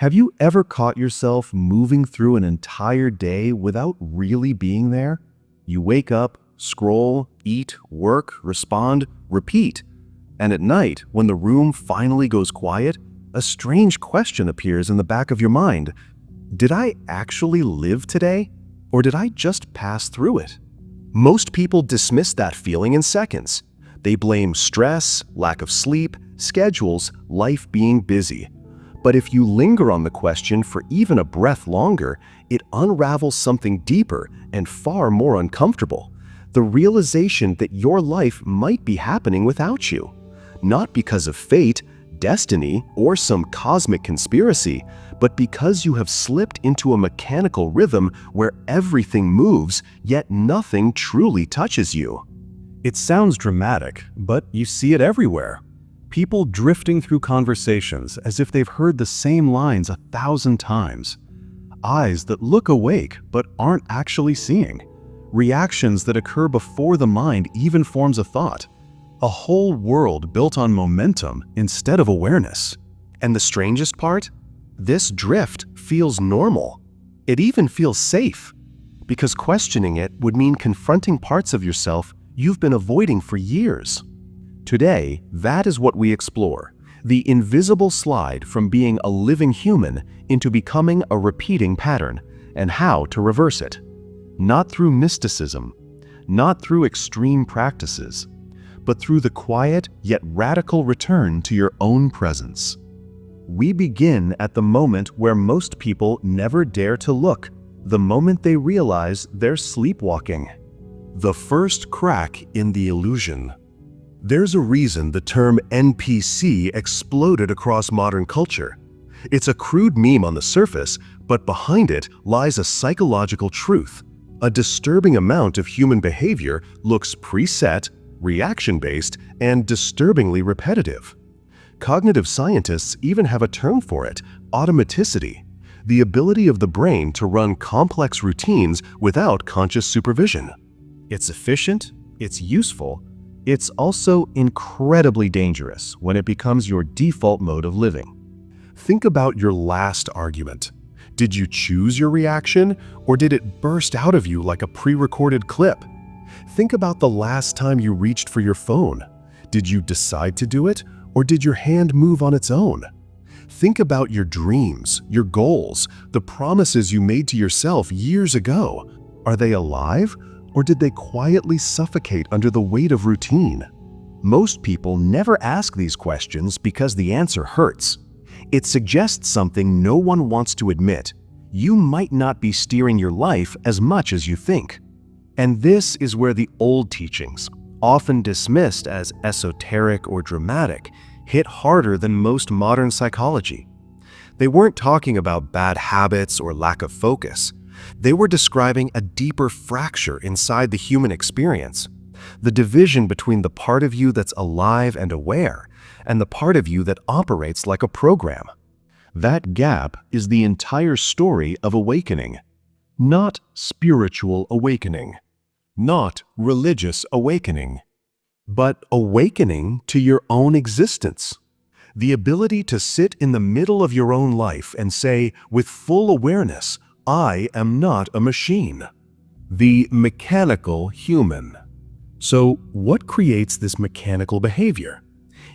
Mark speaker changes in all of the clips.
Speaker 1: Have you ever caught yourself moving through an entire day without really being there? You wake up, scroll, eat, work, respond, repeat. And at night, when the room finally goes quiet, a strange question appears in the back of your mind. Did I actually live today? Or did I just pass through it? Most people dismiss that feeling in seconds. They blame stress, lack of sleep, schedules, life being busy. But if you linger on the question for even a breath longer, it unravels something deeper and far more uncomfortable. The realization that your life might be happening without you. Not because of fate, destiny, or some cosmic conspiracy, but because you have slipped into a mechanical rhythm where everything moves, yet nothing truly touches you. It sounds dramatic, but you see it everywhere. People drifting through conversations as if they've heard the same lines 1,000 times. Eyes that look awake but aren't actually seeing. Reactions that occur before the mind even forms a thought. A whole world built on momentum instead of awareness. And the strangest part? This drift feels normal. It even feels safe. Because questioning it would mean confronting parts of yourself you've been avoiding for years. Today, that is what we explore. The invisible slide from being a living human into becoming a repeating pattern, and how to reverse it. Not through mysticism, not through extreme practices, but through the quiet yet radical return to your own presence. We begin at the moment where most people never dare to look, the moment they realize they're sleepwalking. The first crack in the illusion. There's a reason the term NPC exploded across modern culture. It's a crude meme on the surface, but behind it lies a psychological truth. A disturbing amount of human behavior looks preset, reaction-based, and disturbingly repetitive. Cognitive scientists even have a term for it: automaticity, the ability of the brain to run complex routines without conscious supervision. It's efficient, it's useful, it's also incredibly dangerous when it becomes your default mode of living. Think about your last argument. Did you choose your reaction, or did it burst out of you like a pre-recorded clip? Think about the last time you reached for your phone. Did you decide to do it, or did your hand move on its own? Think about your dreams, your goals, the promises you made to yourself years ago. Are they alive? Or did they quietly suffocate under the weight of routine? Most people never ask these questions because the answer hurts. It suggests something no one wants to admit. You might not be steering your life as much as you think. And this is where the old teachings, often dismissed as esoteric or dramatic, hit harder than most modern psychology. They weren't talking about bad habits or lack of focus. They were describing a deeper fracture inside the human experience, the division between the part of you that's alive and aware and the part of you that operates like a program. That gap is the entire story of awakening. Not spiritual awakening, not religious awakening, but awakening to your own existence. The ability to sit in the middle of your own life and say, with full awareness, I am not a machine. The mechanical human. So, what creates this mechanical behavior?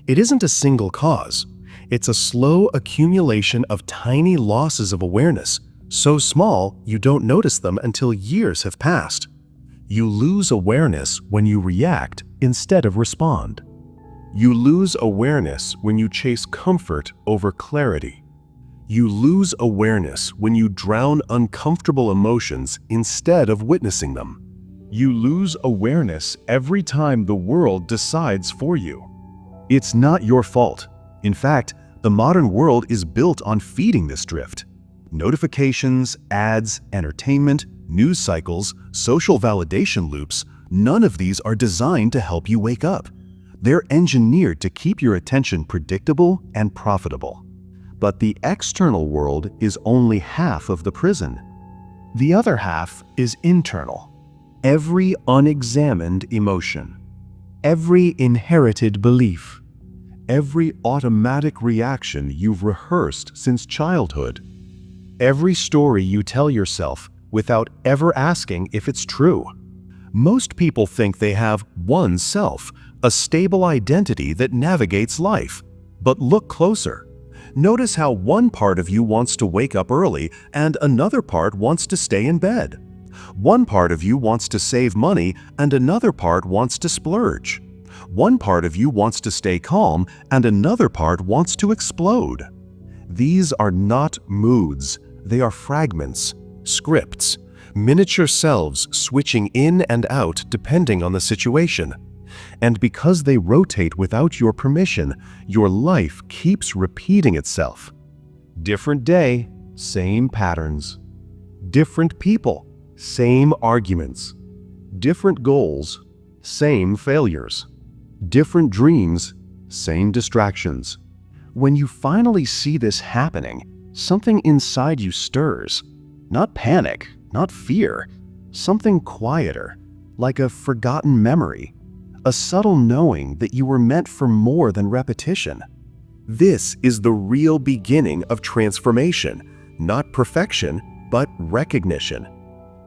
Speaker 1: It isn't a single cause. It's a slow accumulation of tiny losses of awareness, so small you don't notice them until years have passed. You lose awareness when you react instead of respond. You lose awareness when you chase comfort over clarity. You lose awareness when you drown uncomfortable emotions instead of witnessing them. You lose awareness every time the world decides for you. It's not your fault. In fact, the modern world is built on feeding this drift. Notifications, ads, entertainment, news cycles, social validation loops, none of these are designed to help you wake up. They're engineered to keep your attention predictable and profitable. But the external world is only half of the prison. The other half is internal. Every unexamined emotion, every inherited belief, every automatic reaction you've rehearsed since childhood, every story you tell yourself without ever asking if it's true. Most people think they have one self, a stable identity that navigates life. But look closer. Notice how one part of you wants to wake up early and another part wants to stay in bed. One part of you wants to save money and another part wants to splurge. One part of you wants to stay calm and another part wants to explode. These are not moods, they are fragments, scripts, miniature selves switching in and out depending on the situation. And because they rotate without your permission, your life keeps repeating itself. Different day, same patterns. Different people, same arguments. Different goals, same failures. Different dreams, same distractions. When you finally see this happening, something inside you stirs. Not panic, not fear. Something quieter, like a forgotten memory. A subtle knowing that you were meant for more than repetition. This is the real beginning of transformation, not perfection, but recognition.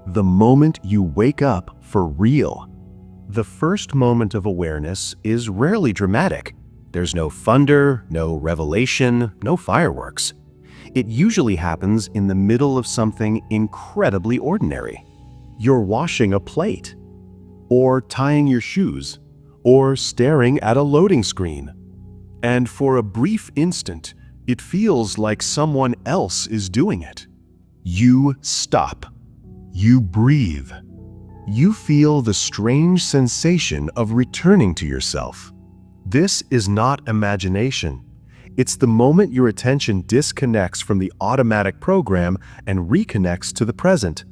Speaker 1: The moment you wake up for real. The first moment of awareness is rarely dramatic. There's no thunder, no revelation, no fireworks. It usually happens in the middle of something incredibly ordinary. You're washing a plate, or tying your shoes, or staring at a loading screen. And for a brief instant, it feels like someone else is doing it. You stop. You breathe. You feel the strange sensation of returning to yourself. This is not imagination. It's the moment your attention disconnects from the automatic program and reconnects to the present.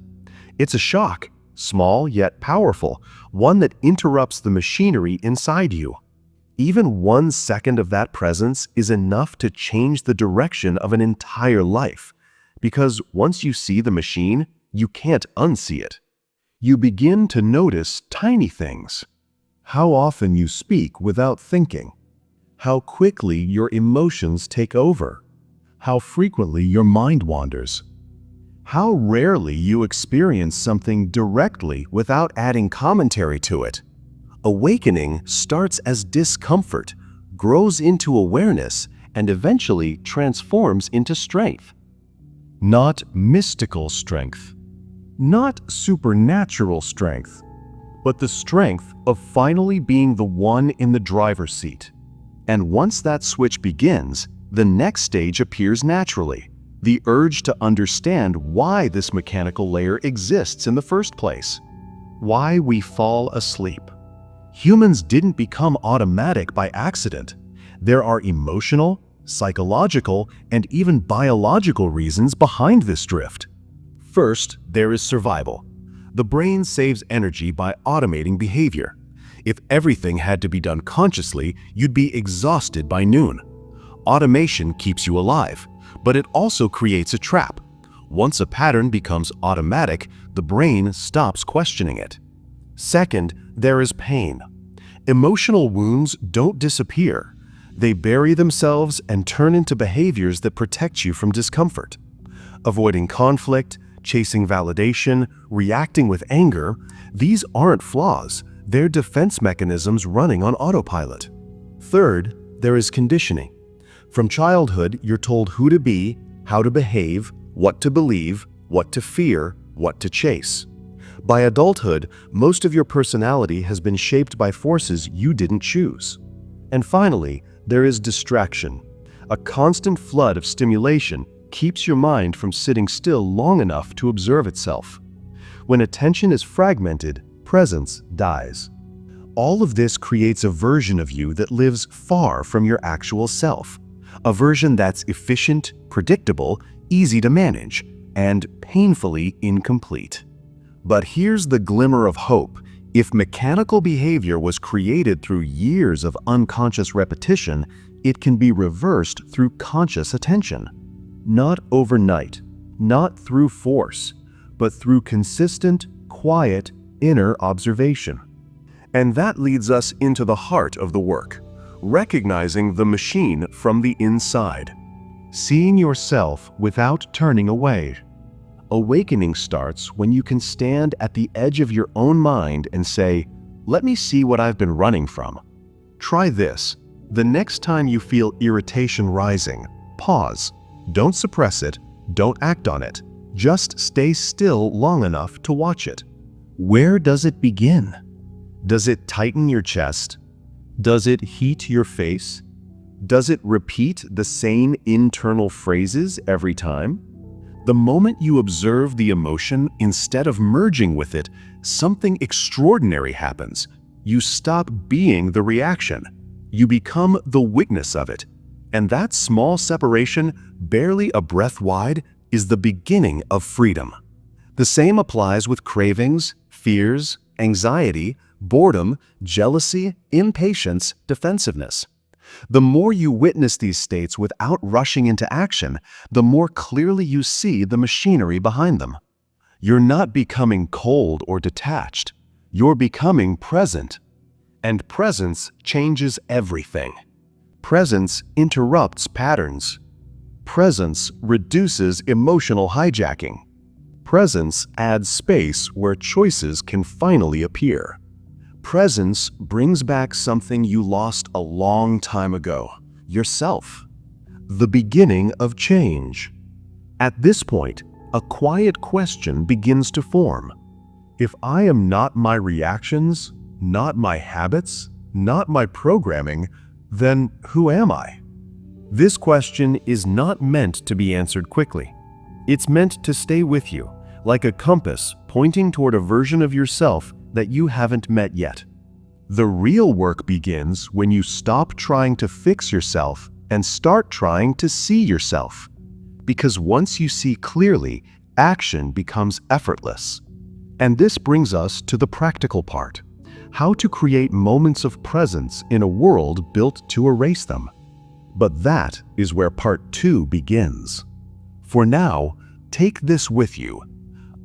Speaker 1: It's a shock, small yet powerful, one that interrupts the machinery inside you. Even 1 second of that presence is enough to change the direction of an entire life, because once you see the machine, you can't unsee it. You begin to notice tiny things. How often you speak without thinking. How quickly your emotions take over. How frequently your mind wanders. How rarely you experience something directly without adding commentary to it. Awakening starts as discomfort, grows into awareness, and eventually transforms into strength. Not mystical strength. Not supernatural strength, but the strength of finally being the one in the driver's seat. And once that switch begins, the next stage appears naturally, the urge to understand why this mechanical layer exists in the first place. Why we fall asleep. Humans didn't become automatic by accident. There are emotional, psychological, and even biological reasons behind this drift. First, there is survival. The brain saves energy by automating behavior. If everything had to be done consciously, you'd be exhausted by noon. Automation keeps you alive, but it also creates a trap. Once a pattern becomes automatic, the brain stops questioning it. Second, there is pain. Emotional wounds don't disappear. They bury themselves and turn into behaviors that protect you from discomfort. Avoiding conflict, chasing validation, reacting with anger, these aren't flaws, they're defense mechanisms running on autopilot. Third, there is conditioning. From childhood, you're told who to be, how to behave, what to believe, what to fear, what to chase. By adulthood, most of your personality has been shaped by forces you didn't choose. And finally, there is distraction. A constant flood of stimulation keeps your mind from sitting still long enough to observe itself. When attention is fragmented, presence dies. All of this creates a version of you that lives far from your actual self. A version that's efficient, predictable, easy to manage, and painfully incomplete. But here's the glimmer of hope. If mechanical behavior was created through years of unconscious repetition, it can be reversed through conscious attention. Not overnight, not through force, but through consistent, quiet, inner observation. And that leads us into the heart of the work. recognizing the machine from the inside. Seeing yourself without turning away. Awakening starts when you can stand at the edge of your own mind and say, "Let me see what I've been running from." Try this. The next time you feel irritation rising, pause. Don't suppress it. Don't act on it. Just stay still long enough to watch it. Where does it begin? Does it tighten your chest? Does it heat your face? Does it repeat the same internal phrases every time? The moment you observe the emotion, instead of merging with it, something extraordinary happens. You stop being the reaction. You become the witness of it. And that small separation, barely a breath wide, is the beginning of freedom. The same applies with cravings, fears, anxiety, boredom, jealousy, impatience, defensiveness. The more you witness these states without rushing into action, the more clearly you see the machinery behind them. You're not becoming cold or detached. You're becoming present. And presence changes everything. Presence interrupts patterns. Presence reduces emotional hijacking. Presence adds space where choices can finally appear. Presence brings back something you lost a long time ago, yourself. The beginning of change. At this point, a quiet question begins to form. If I am not my reactions, not my habits, not my programming, then who am I? This question is not meant to be answered quickly. It's meant to stay with you, like a compass pointing toward a version of yourself that you haven't met yet. The real work begins when you stop trying to fix yourself and start trying to see yourself. Because once you see clearly, action becomes effortless. And this brings us to the practical part. How to create moments of presence in a world built to erase them. But that is where part 2 begins. For now, take this with you.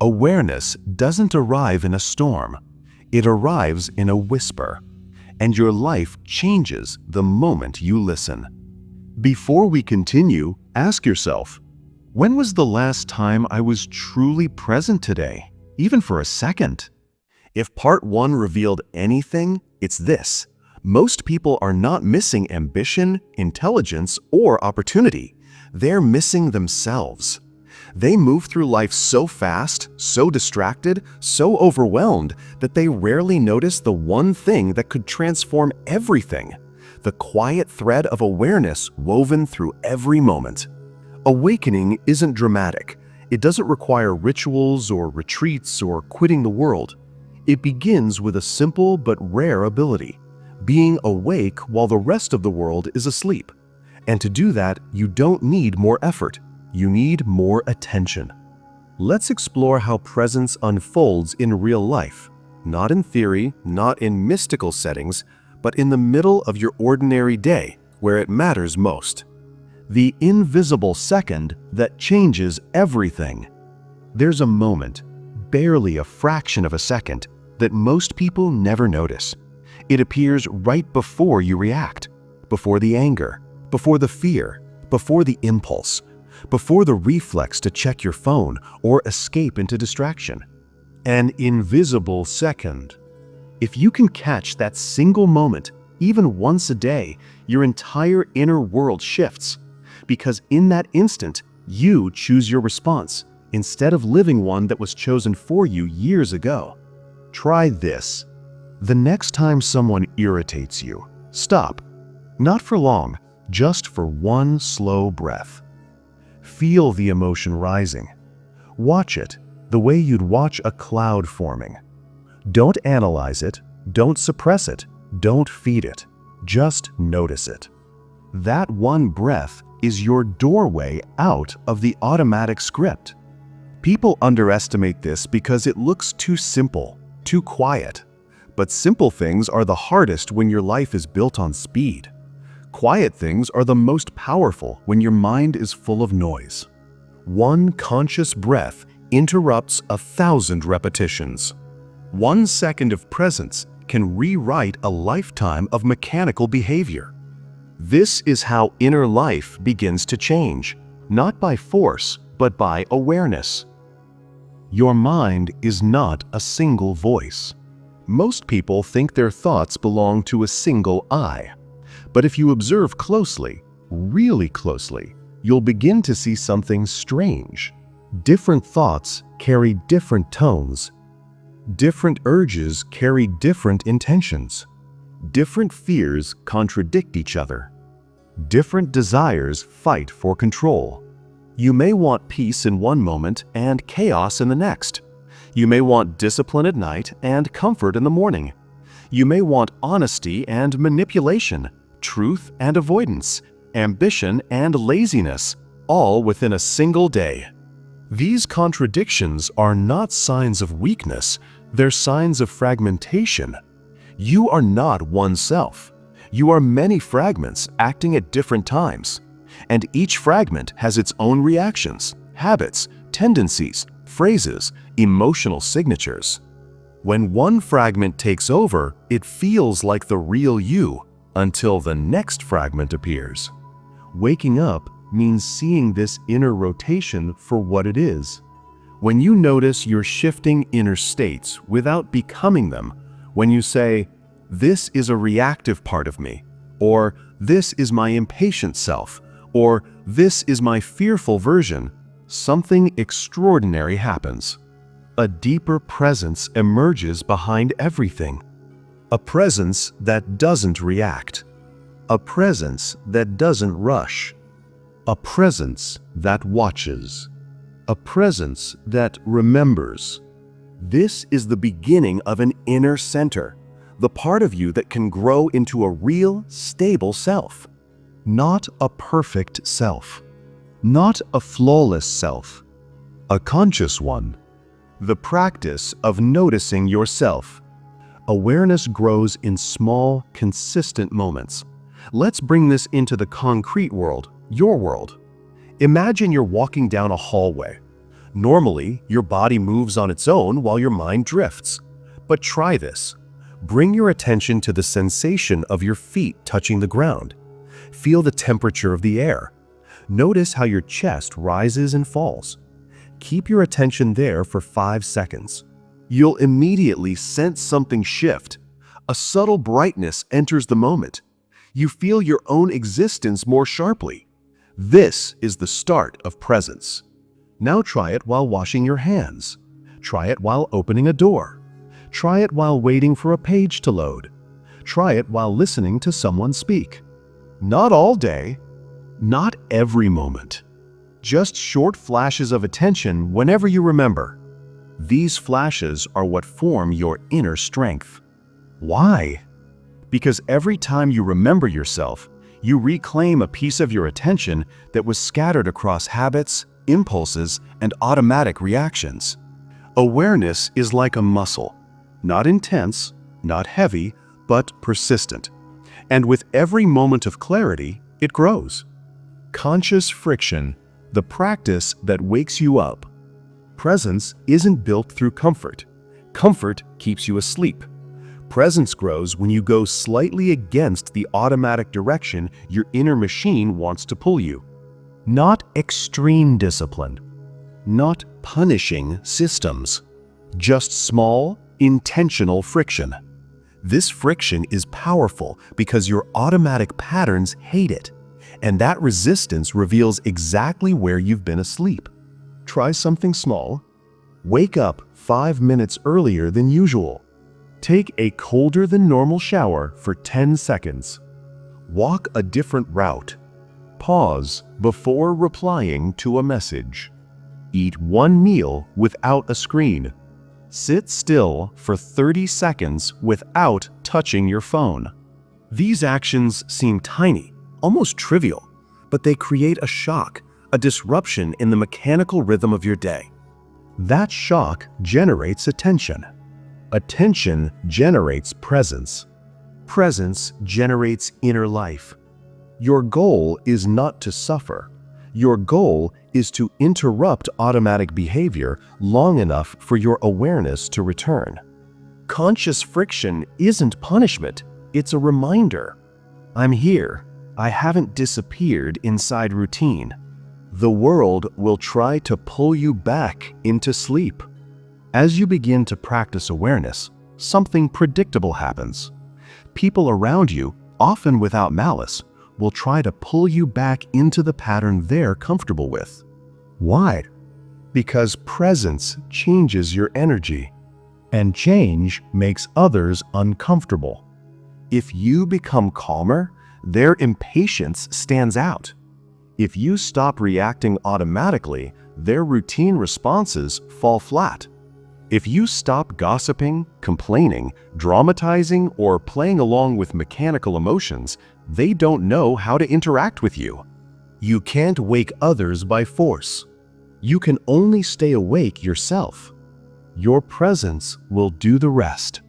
Speaker 1: Awareness doesn't arrive in a storm. It arrives in a whisper. And your life changes the moment you listen. Before we continue, ask yourself, when was the last time I was truly present today, even for a second? If part 1 revealed anything, it's this. Most people are not missing ambition, intelligence, or opportunity. They're missing themselves. They move through life so fast, so distracted, so overwhelmed that they rarely notice the one thing that could transform everything. The quiet thread of awareness woven through every moment. Awakening isn't dramatic. It doesn't require rituals or retreats or quitting the world. It begins with a simple but rare ability, being awake while the rest of the world is asleep. And to do that, you don't need more effort. You need more attention. Let's explore how presence unfolds in real life, not in theory, not in mystical settings, but in the middle of your ordinary day, where it matters most. The invisible second that changes everything. There's a moment, barely a fraction of a second, that most people never notice. It appears right before you react, before the anger, before the fear, before the impulse, before the reflex to check your phone or escape into distraction. An invisible second. If you can catch that single moment, even once a day, your entire inner world shifts. Because in that instant, you choose your response, instead of living one that was chosen for you years ago. Try this. The next time someone irritates you, stop. Not for long, just for one slow breath. Feel the emotion rising. Watch it, the way you'd watch a cloud forming. Don't analyze it, don't suppress it, don't feed it. Just notice it. That one breath is your doorway out of the automatic script. People underestimate this because it looks too simple, too quiet. But simple things are the hardest when your life is built on speed. Quiet things are the most powerful when your mind is full of noise. One conscious breath interrupts 1,000 repetitions. 1 second of presence can rewrite a lifetime of mechanical behavior. This is how inner life begins to change, not by force, but by awareness. Your mind is not a single voice. Most people think their thoughts belong to a single I. But if you observe closely, really closely, you'll begin to see something strange. Different thoughts carry different tones. Different urges carry different intentions. Different fears contradict each other. Different desires fight for control. You may want peace in one moment and chaos in the next. You may want discipline at night and comfort in the morning. You may want honesty and manipulation, truth and avoidance, ambition and laziness, all within a single day. These contradictions are not signs of weakness, they're signs of fragmentation. You are not one self. You are many fragments acting at different times. And each fragment has its own reactions, habits, tendencies, phrases, emotional signatures. When one fragment takes over, it feels like the real you until the next fragment appears. Waking up means seeing this inner rotation for what it is. When you notice you're shifting inner states without becoming them, when you say, "This is a reactive part of me," or "This is my impatient self," or "This is my fearful version," something extraordinary happens. A deeper presence emerges behind everything. A presence that doesn't react. A presence that doesn't rush. A presence that watches. A presence that remembers. This is the beginning of an inner center, the part of you that can grow into a real, stable self. Not a perfect self. Not a flawless self. A conscious one. The practice of noticing yourself. Awareness grows in small, consistent moments. Let's bring this into the concrete world, your world. Imagine you're walking down a hallway. Normally, your body moves on its own while your mind drifts. But try this. Bring your attention to the sensation of your feet touching the ground. Feel the temperature of the air. Notice how your chest rises and falls. Keep your attention there for 5 seconds. You'll immediately sense something shift. A subtle brightness enters the moment. You feel your own existence more sharply. This is the start of presence. Now try it while washing your hands. Try it while opening a door. Try it while waiting for a page to load. Try it while listening to someone speak. Not all day, not every moment. Just short flashes of attention whenever you remember. These flashes are what form your inner strength. Why? Because every time you remember yourself, you reclaim a piece of your attention that was scattered across habits, impulses, and automatic reactions. Awareness is like a muscle, not intense, not heavy, but persistent. And with every moment of clarity, it grows. Conscious friction, the practice that wakes you up. Presence isn't built through comfort. Comfort keeps you asleep. Presence grows when you go slightly against the automatic direction your inner machine wants to pull you. Not extreme discipline. Not punishing systems. Just small, intentional friction. This friction is powerful because your automatic patterns hate it, and that resistance reveals exactly where you've been asleep. Try something small. Wake up 5 minutes earlier than usual. Take a colder than normal shower for 10 seconds. Walk a different route. Pause before replying to a message. Eat one meal without a screen. Sit still for 30 seconds without touching your phone. These actions seem tiny, almost trivial, but they create a shock, a disruption in the mechanical rhythm of your day. That shock generates attention. Attention generates presence. Presence generates inner life. Your goal is not to suffer. Your goal is to interrupt automatic behavior long enough for your awareness to return. Conscious friction isn't punishment, it's a reminder. I'm here. I haven't disappeared inside routine. The world will try to pull you back into sleep. As you begin to practice awareness, something predictable happens. People around you, often without malice, will try to pull you back into the pattern they're comfortable with. Why? Because presence changes your energy, and change makes others uncomfortable. If you become calmer, their impatience stands out. If you stop reacting automatically, their routine responses fall flat. If you stop gossiping, complaining, dramatizing, or playing along with mechanical emotions, they don't know how to interact with you. You can't wake others by force. You can only stay awake yourself. Your presence will do the rest.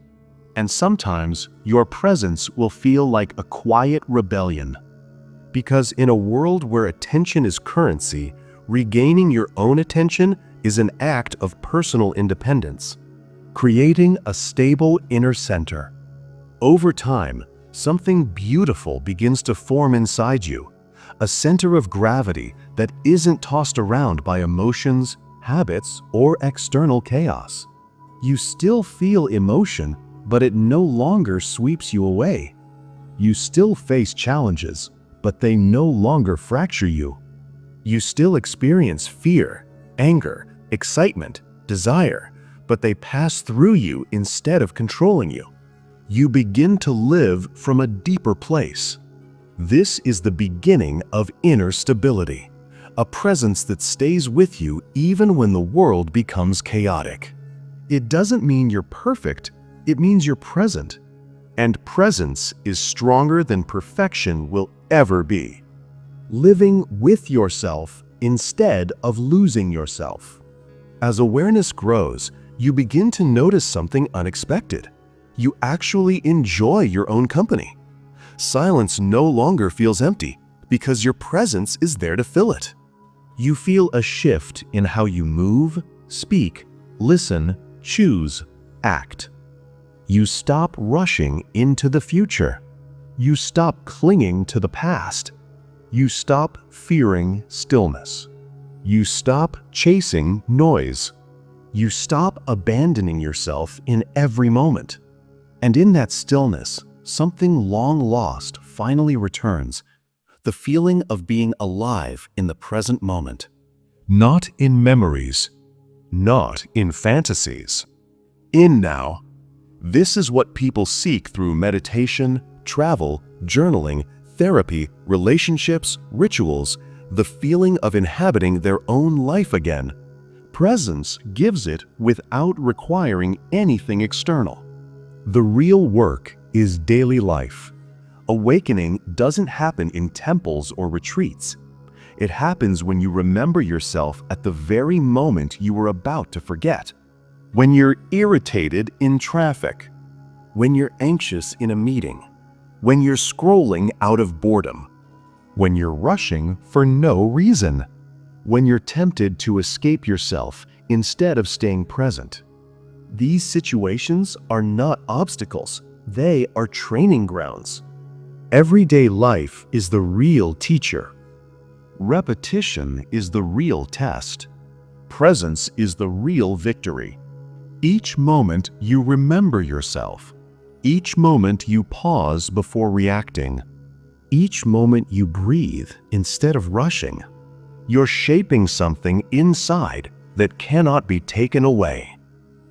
Speaker 1: And sometimes your presence will feel like a quiet rebellion. Because in a world where attention is currency, regaining your own attention is an act of personal independence, creating a stable inner center. Over time, something beautiful begins to form inside you, a center of gravity that isn't tossed around by emotions, habits, or external chaos. You still feel emotion, but it no longer sweeps you away. You still face challenges, but they no longer fracture you. You still experience fear, anger, excitement, desire, but they pass through you instead of controlling you. You begin to live from a deeper place. This is the beginning of inner stability, a presence that stays with you even when the world becomes chaotic. It doesn't mean you're perfect, it means you're present. And presence is stronger than perfection will ever be. Living with yourself instead of losing yourself. As awareness grows, you begin to notice something unexpected. You actually enjoy your own company. Silence no longer feels empty because your presence is there to fill it. You feel a shift in how you move, speak, listen, choose, act. You stop rushing into the future. You stop clinging to the past. You stop fearing stillness. You stop chasing noise. You stop abandoning yourself in every moment. And in that stillness, something long lost finally returns, the feeling of being alive in the present moment. Not in memories, not in fantasies. In now. This is what people seek through meditation, travel, journaling, therapy, relationships, rituals, the feeling of inhabiting their own life again. Presence gives it without requiring anything external. The real work is daily life. Awakening doesn't happen in temples or retreats. It happens when you remember yourself at the very moment you were about to forget. When you're irritated in traffic, when you're anxious in a meeting, when you're scrolling out of boredom, when you're rushing for no reason, when you're tempted to escape yourself instead of staying present. These situations are not obstacles, they are training grounds. Everyday life is the real teacher. Repetition is the real test. Presence is the real victory. Each moment you remember yourself. Each moment you pause before reacting. Each moment you breathe instead of rushing. You're shaping something inside that cannot be taken away.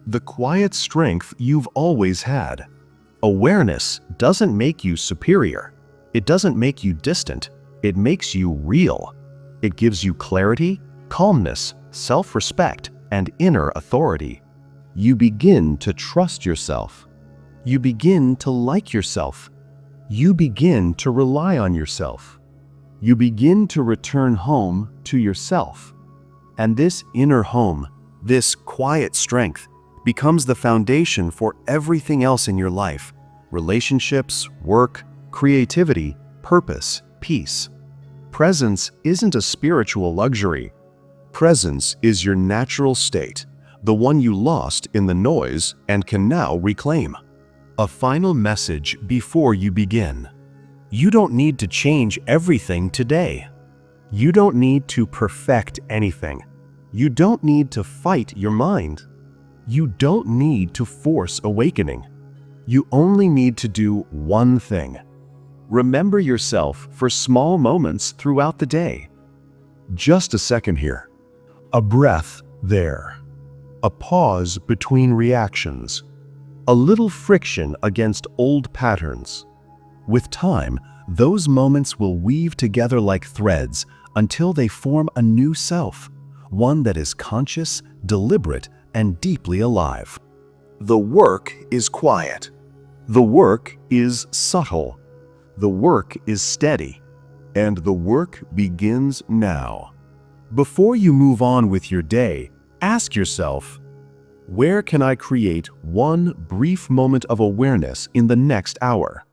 Speaker 1: The quiet strength you've always had. Awareness doesn't make you superior. It doesn't make you distant. It makes you real. It gives you clarity, calmness, self-respect, and inner authority. You begin to trust yourself. You begin to like yourself. You begin to rely on yourself. You begin to return home to yourself. And this inner home, this quiet strength, becomes the foundation for everything else in your life: relationships, work, creativity, purpose, peace. Presence isn't a spiritual luxury. Presence is your natural state, the one you lost in the noise and can now reclaim. A final message before you begin. You don't need to change everything today. You don't need to perfect anything. You don't need to fight your mind. You don't need to force awakening. You only need to do one thing. Remember yourself for small moments throughout the day. Just a second here. A breath there. A pause between reactions. A little friction against old patterns. With time, those moments will weave together like threads until they form a new self, one that is conscious, deliberate, and deeply alive. The work is quiet. The work is subtle. The work is steady. And the work begins now. Before you move on with your day, ask yourself, where can I create one brief moment of awareness in the next hour?